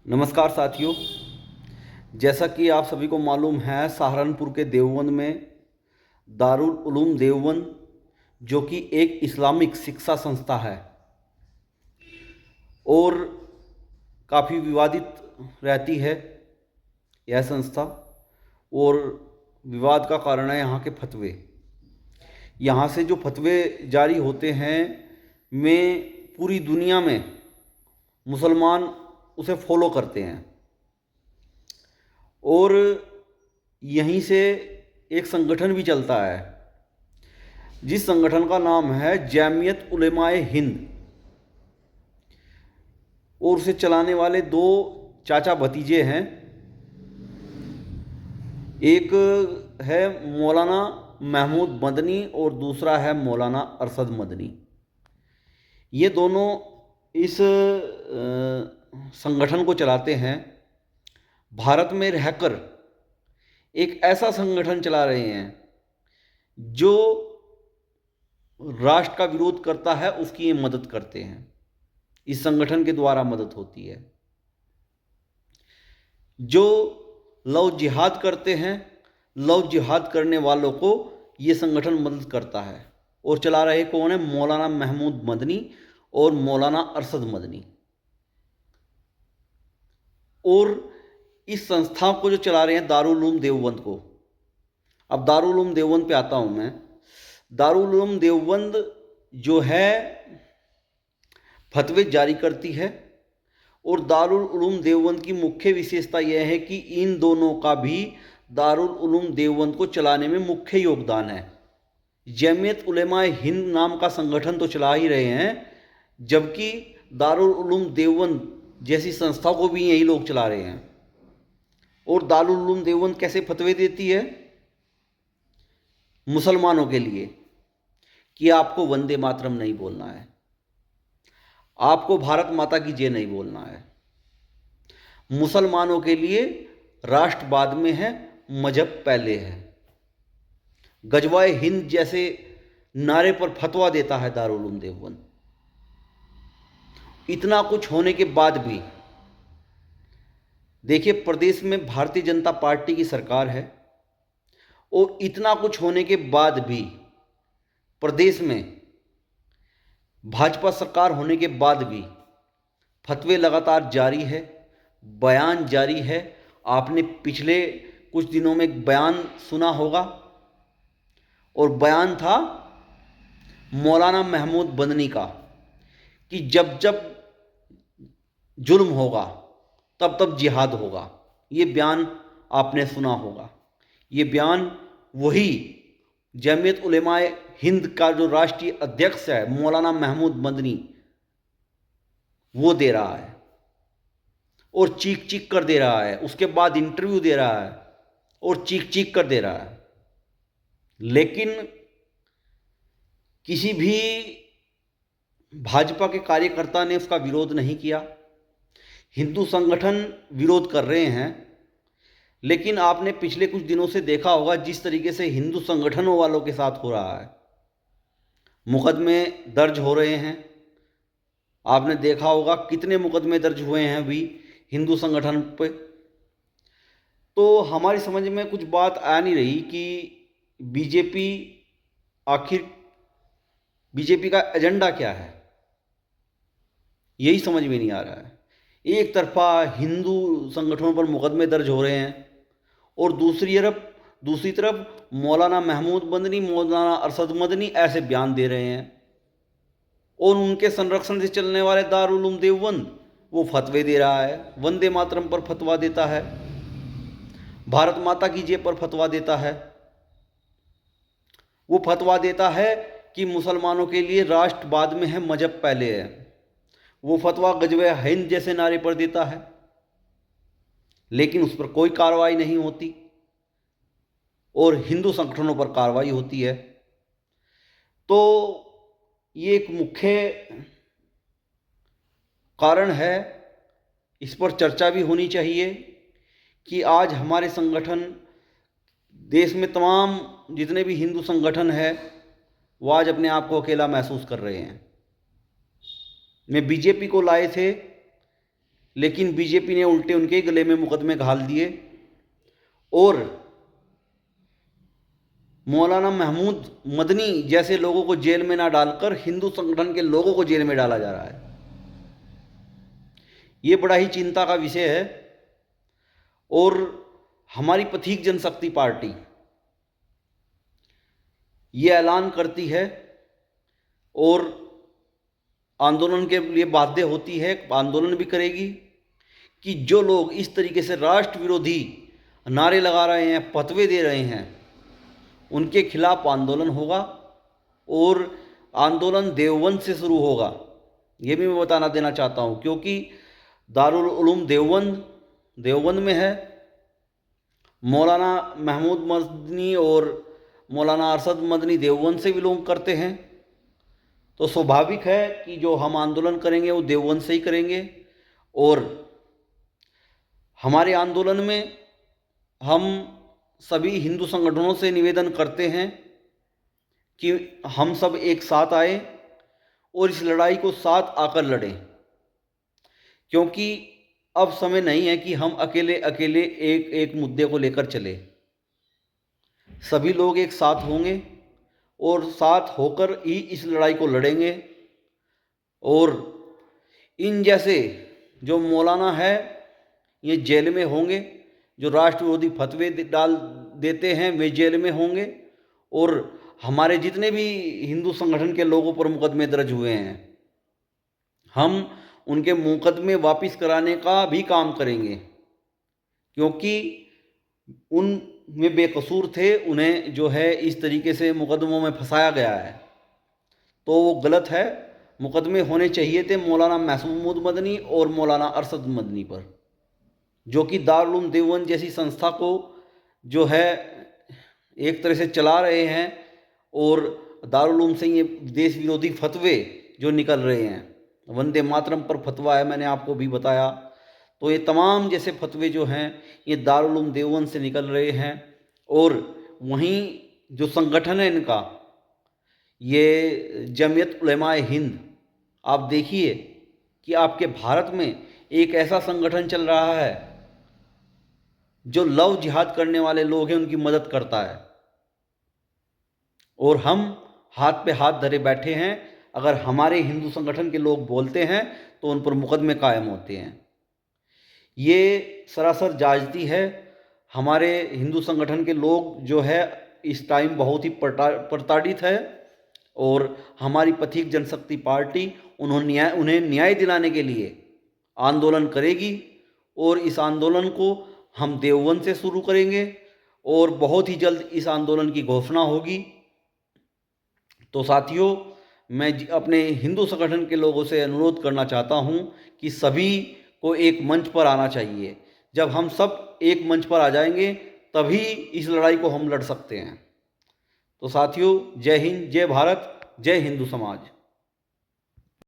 नमस्कार साथियों। जैसा कि आप सभी को मालूम है, सहारनपुर के देवबंद में दारुल उलूम देवबंद, जो कि एक इस्लामिक शिक्षा संस्था है और काफ़ी विवादित रहती है यह संस्था। और विवाद का कारण है यहाँ के फतवे। यहाँ से जो फतवे जारी होते हैं, में पूरी दुनिया में मुसलमान उसे फॉलो करते हैं। और यहीं से एक संगठन भी चलता है, जिस संगठन का नाम है जमीयत उलेमाए हिंद। और उसे चलाने वाले दो चाचा भतीजे हैं। एक है मौलाना महमूद मदनी और दूसरा है मौलाना अरशद मदनी। ये दोनों इस संगठन को चलाते हैं। भारत में रहकर एक ऐसा संगठन चला रहे हैं जो राष्ट्र का विरोध करता है, उसकी ये मदद करते हैं। इस संगठन के द्वारा मदद होती है। जो लव जिहाद करते हैं, लव जिहाद करने वालों को ये संगठन मदद करता है। और चला रहे कौन है? मौलाना महमूद मदनी और मौलाना अरशद मदनी। और इस संस्था को जो चला रहे हैं दारुल उलूम देवबंद को। अब दारुल उलूम देवबंद पे आता हूँ मैं। दारुल उलूम देवबंद जो है फतवे जारी करती है। और दारुल उलूम देवबंद की मुख्य विशेषता यह है कि इन दोनों का भी दारुल उलूम देवबंद को चलाने में मुख्य योगदान है। जमीयत उलेमाए हिंद नाम का संगठन तो चला ही रहे हैं, जबकि दारुल उलूम देवबंद जैसी संस्था को भी यही लोग चला रहे हैं। और दारुल उलूम देवबंद कैसे फतवे देती है मुसलमानों के लिए कि आपको वंदे मातरम नहीं बोलना है, आपको भारत माता की जय नहीं बोलना है। मुसलमानों के लिए राष्ट्र बाद में है, मजहब पहले है। गजवाए हिंद जैसे नारे पर फतवा देता है दारुल उलूम देवबंद। इतना कुछ होने के बाद भी देखिए, प्रदेश में भारतीय जनता पार्टी की सरकार है। और इतना कुछ होने के बाद भी प्रदेश में भाजपा सरकार होने के बाद भी फतवे लगातार जारी है, बयान जारी है। आपने पिछले कुछ दिनों में एक बयान सुना होगा, और बयान था मौलाना महमूद मदनी का कि जब जब जुल्म होगा तब तब जिहाद होगा। ये बयान आपने सुना होगा। ये बयान वही जमीयत उलेमाए हिंद का जो राष्ट्रीय अध्यक्ष है मौलाना महमूद मदनी, वो दे रहा है। और चीख चीख कर दे रहा है। उसके बाद इंटरव्यू दे रहा है और चीख चीख कर दे रहा है। लेकिन किसी भी भाजपा के कार्यकर्ता ने उसका विरोध नहीं किया। हिंदू संगठन विरोध कर रहे हैं, लेकिन आपने पिछले कुछ दिनों से देखा होगा जिस तरीके से हिंदू संगठनों वालों के साथ हो रहा है। मुकदमे दर्ज हो रहे हैं। आपने देखा होगा कितने मुकदमे दर्ज हुए हैं अभी हिंदू संगठन पे। तो हमारी समझ में कुछ बात आ नहीं रही कि बीजेपी आखिर बीजेपी का एजेंडा क्या है, यही समझ में नहीं आ रहा है। एक तरफा हिंदू संगठनों पर मुकदमे दर्ज हो रहे हैं और दूसरी तरफ मौलाना महमूद मदनी, मौलाना अरशद मदनी ऐसे बयान दे रहे हैं। और उनके संरक्षण से चलने वाले दारुल उलूम देवबंद वो फतवे दे रहा है, वंदे मातरम पर फतवा देता है, भारत माता की जय पर फतवा देता है। वो फतवा देता है कि मुसलमानों के लिए राष्ट्र बाद में है, मजहब पहले है। वो फतवा गजवे हिंद जैसे नारे पर देता है, लेकिन उस पर कोई कार्रवाई नहीं होती और हिंदू संगठनों पर कार्रवाई होती है। तो ये एक मुख्य कारण है। इस पर चर्चा भी होनी चाहिए कि आज हमारे संगठन, देश में तमाम जितने भी हिंदू संगठन है, वो आज अपने आप को अकेला महसूस कर रहे हैं। मैं बीजेपी को लाए थे, लेकिन बीजेपी ने उल्टे उनके गले में मुकदमे घाल दिए और मौलाना महमूद मदनी जैसे लोगों को जेल में ना डालकर हिंदू संगठन के लोगों को जेल में डाला जा रहा है। ये बड़ा ही चिंता का विषय है। और हमारी पथिक जनशक्ति पार्टी ये ऐलान करती है और आंदोलन के लिए बाध्य होती है, आंदोलन भी करेगी कि जो लोग इस तरीके से राष्ट्र विरोधी नारे लगा रहे हैं, फतवे दे रहे हैं, उनके खिलाफ आंदोलन होगा। और आंदोलन देवबंद से शुरू होगा, ये भी मैं बताना देना चाहता हूँ, क्योंकि दारुल उलूम देवबंद में है। मौलाना महमूद मदनी और मौलाना अरशद मदनी देवबंद से बिलोंग करते हैं, तो स्वाभाविक है कि जो हम आंदोलन करेंगे वो देवबंद से ही करेंगे। और हमारे आंदोलन में हम सभी हिंदू संगठनों से निवेदन करते हैं कि हम सब एक साथ आए और इस लड़ाई को साथ आकर लड़ें, क्योंकि अब समय नहीं है कि हम अकेले अकेले एक मुद्दे को लेकर चले। सभी लोग एक साथ होंगे और साथ होकर ही इस लड़ाई को लड़ेंगे। और इन जैसे जो मौलाना है ये जेल में होंगे, जो राष्ट्र विरोधी फतवे डाल देते हैं वे जेल में होंगे। और हमारे जितने भी हिंदू संगठन के लोगों पर मुकदमे दर्ज हुए हैं, हम उनके मुकदमे वापस कराने का भी काम करेंगे, क्योंकि उनमें बेकसूर थे, उन्हें जो है इस तरीके से मुकदमों में फंसाया गया है, तो वो गलत है। मुकदमे होने चाहिए थे मौलाना महमूद मदनी और मौलाना अरशद मदनी पर, जो कि दारुल उलूम देवबंद जैसी संस्था को जो है एक तरह से चला रहे हैं। और दारुल उलूम से ये देश विरोधी फतवे जो निकल रहे हैं, वंदे मातरम पर फतवा है, मैंने आपको भी बताया, तो ये तमाम जैसे फतवे जो हैं ये दारुल उलूम देवबंद से निकल रहे हैं। और वहीं जो संगठन है इनका, ये जमीयत उलमाए हिंद, आप देखिए कि आपके भारत में एक ऐसा संगठन चल रहा है जो लव जिहाद करने वाले लोग हैं उनकी मदद करता है, और हम हाथ पे हाथ धरे बैठे हैं। अगर हमारे हिंदू संगठन के लोग बोलते हैं तो उन पर मुकदमे कायम होते हैं। ये सरासर जायज़ती है। हमारे हिंदू संगठन के लोग जो है इस टाइम बहुत ही प्रताड़ित है, और हमारी पथिक जनशक्ति पार्टी उन्हें न्याय दिलाने के लिए आंदोलन करेगी। और इस आंदोलन को हम देवबंद से शुरू करेंगे और बहुत ही जल्द इस आंदोलन की घोषणा होगी। तो साथियों, मैं अपने हिंदू संगठन के लोगों से अनुरोध करना चाहता हूं कि सभी को एक मंच पर आना चाहिए। जब हम सब एक मंच पर आ जाएंगे तभी इस लड़ाई को हम लड़ सकते हैं। तो साथियों, जय हिंद, जय भारत, जय हिंदू समाज।